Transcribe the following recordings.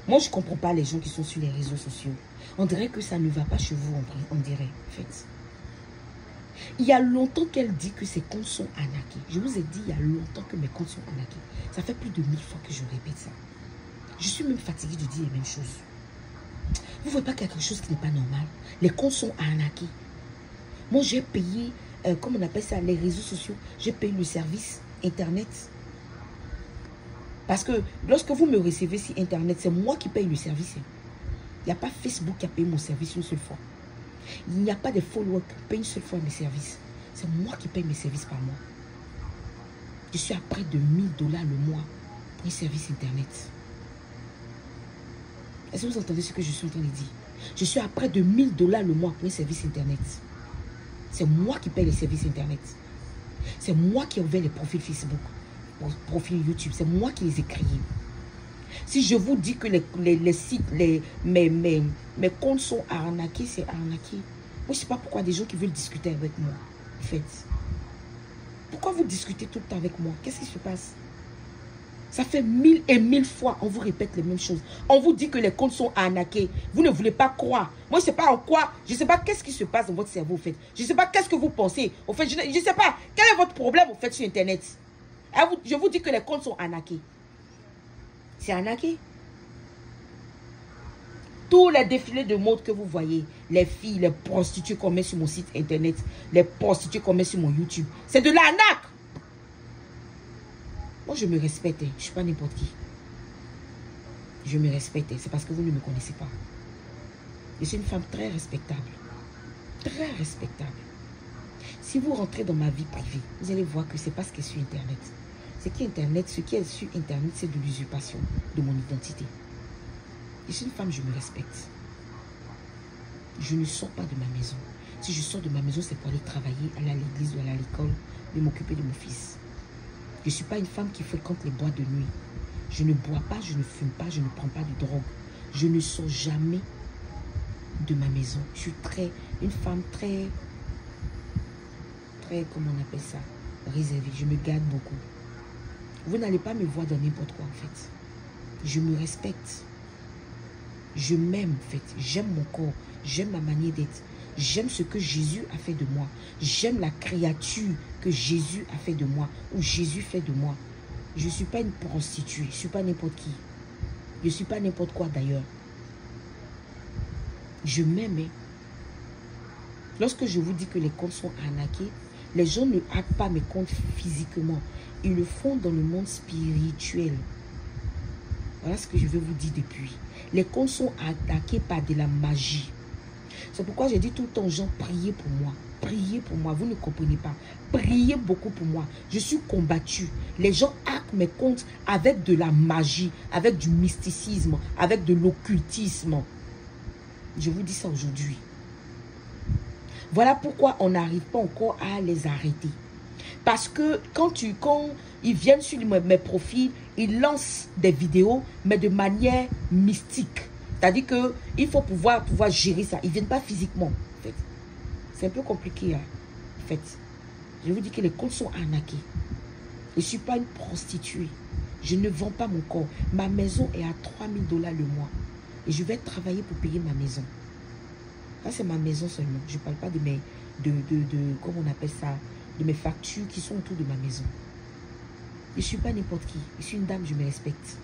Moi, je ne comprends pas les gens qui sont sur les réseaux sociaux. On dirait que ça ne va pas chez vous, on dirait, en fait. Il y a longtemps qu'elle dit que ses comptes sont arnaqués. Je vous ai dit il y a longtemps que mes comptes sont arnaqués. Ça fait plus de 1000 fois que je répète ça. Je suis même fatiguée de dire les mêmes choses. Vous ne voyez pas quelque chose qui n'est pas normal? Les comptes sont arnaqués. Moi, j'ai payé, comment on appelle ça, les réseaux sociaux. J'ai payé le service Internet. Parce que lorsque vous me recevez sur Internet, c'est moi qui paye le service. Il n'y a pas Facebook qui a payé mon service une seule fois. Il n'y a pas de followers qui payent une seule fois mes services. C'est moi qui paye mes services par mois. Je suis à près de 1000 $ le mois pour un service Internet. Est-ce que vous entendez ce que je suis en train de dire? Je suis à près de 1000 $ le mois pour un service Internet. C'est moi qui paye les services Internet. C'est moi qui ai ouvert les profils Facebook, les profils YouTube. C'est moi qui les ai créés. Si je vous dis que les sites, mes comptes sont arnaqués, c'est arnaqué. Moi, je ne sais pas pourquoi des gens qui veulent discuter avec moi, en fait. Pourquoi vous discutez tout le temps avec moi? Qu'est-ce qui se passe? Ça fait 1000 et 1000 fois, on vous répète les mêmes choses. On vous dit que les comptes sont arnaqués. Vous ne voulez pas croire. Moi, je ne sais pas en quoi. Je ne sais pas qu'est-ce qui se passe dans votre cerveau, au fait. Je ne sais pas qu'est-ce que vous pensez. Au fait, je ne sais pas. Quel est votre problème, au fait, sur Internet? Je vous dis que les comptes sont arnaqués. C'est arnaqué. Tous les défilés de mode que vous voyez, les filles, les prostituées qu'on met sur mon site Internet, les prostituées qu'on met sur mon YouTube, c'est de l'arnaque. Moi, je me respecte. Je ne suis pas n'importe qui. Je me respecte. C'est parce que vous ne me connaissez pas. Je suis une femme très respectable. Très respectable. Si vous rentrez dans ma vie privée, vous allez voir que ce n'est pas ce qui est sur Internet. Ce qui est sur Internet, c'est de l'usurpation de mon identité. Je suis une femme, je me respecte. Je ne sors pas de ma maison. Si je sors de ma maison, c'est pour aller travailler, aller à l'église ou aller à l'école, de m'occuper de mon fils. Je ne suis pas une femme qui fréquente les boîtes de nuit. Je ne bois pas, je ne fume pas, je ne prends pas de drogue. Je ne sors jamais de ma maison. Je suis une femme très, comment on appelle ça, réservée. Je me garde beaucoup. Vous n'allez pas me voir dans n'importe quoi, en fait. Je me respecte. Je m'aime, en fait. J'aime mon corps. J'aime ma manière d'être. J'aime ce que Jésus a fait de moi. J'aime la créature que Jésus a fait de moi. Ou Jésus fait de moi. Je ne suis pas une prostituée. Je ne suis pas n'importe qui. Je ne suis pas n'importe quoi d'ailleurs. Je m'aime. Lorsque je vous dis que les comptes sont arnaqués, les gens ne hackent pas mes comptes physiquement. Ils le font dans le monde spirituel. Voilà ce que je veux vous dire depuis. Les comptes sont attaqués par de la magie. C'est pourquoi j'ai dit tout le temps aux gens, priez pour moi. Priez pour moi. Vous ne comprenez pas. Priez beaucoup pour moi. Je suis combattue. Les gens hackent mes comptes avec de la magie, avec du mysticisme, avec de l'occultisme. Je vous dis ça aujourd'hui. Voilà pourquoi on n'arrive pas encore à les arrêter. Parce que quand ils viennent sur mes profils, ils lancent des vidéos, mais de manière mystique. C'est-à-dire qu'il faut pouvoir gérer ça. Ils ne viennent pas physiquement, en fait. C'est un peu compliqué, hein, en fait. Je vous dis que les comptes sont arnaqués. Je ne suis pas une prostituée. Je ne vends pas mon corps. Ma maison est à 3000 $ le mois. Et je vais travailler pour payer ma maison. Ça, c'est ma maison seulement. Je ne parle pas de mes... comment on appelle ça? De mes factures qui sont autour de ma maison. Je ne suis pas n'importe qui. Je suis une dame, je me respecte.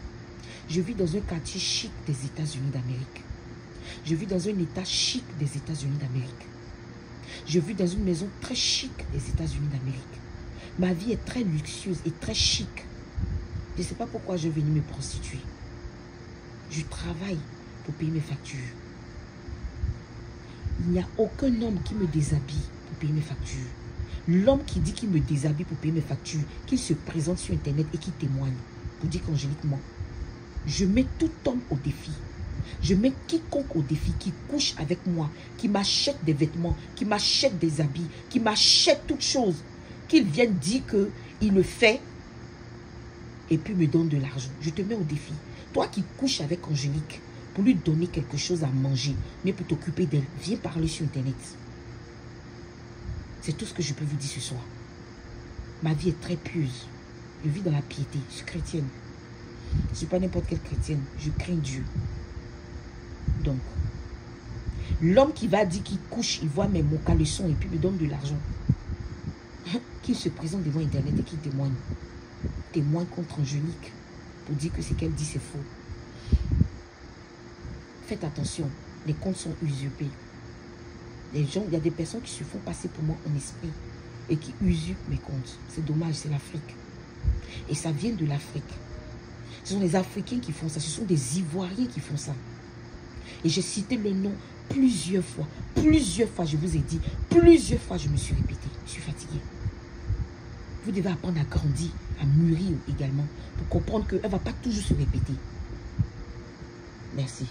Je vis dans un quartier chic des États-Unis d'Amérique. Je vis dans un état chic des États-Unis d'Amérique. Je vis dans une maison très chic des États-Unis d'Amérique. Ma vie est très luxueuse et très chic. Je ne sais pas pourquoi je vais venir me prostituer. Je travaille pour payer mes factures. Il n'y a aucun homme qui me déshabille pour payer mes factures. L'homme qui dit qu'il me déshabille pour payer mes factures, qu'il se présente sur Internet et qui témoigne pour dire qu'Angélique ment. Je mets tout homme au défi. Je mets quiconque au défi qui couche avec moi, qui m'achète des vêtements, qui m'achète des habits, qui m'achète toutes choses, qu'il vienne dire qu'il le fait et puis me donne de l'argent. Je te mets au défi. Toi qui couches avec Angélique pour lui donner quelque chose à manger, mais pour t'occuper d'elle, viens parler sur Internet. C'est tout ce que je peux vous dire ce soir. Ma vie est très pieuse. Je vis dans la piété. Je suis chrétienne. Je ne suis pas n'importe quelle chrétienne. Je crains Dieu. Donc, l'homme qui va dire qu'il couche, il voit mon caleçon et puis me donne de l'argent. Qu'il se présente devant Internet et qu'il témoigne. Témoigne contre Angélique pour dire que ce qu'elle dit c'est faux. Faites attention, les comptes sont usurpés. Les gens, il y a des personnes qui se font passer pour moi en esprit et qui usurpent mes comptes. C'est dommage, c'est l'Afrique. Et ça vient de l'Afrique. Ce sont les Africains qui font ça, ce sont des Ivoiriens qui font ça. Et j'ai cité le nom plusieurs fois je vous ai dit, plusieurs fois je me suis répété, je suis fatiguée. Vous devez apprendre à grandir, à mûrir également, pour comprendre qu'elle ne va pas toujours se répéter. Merci.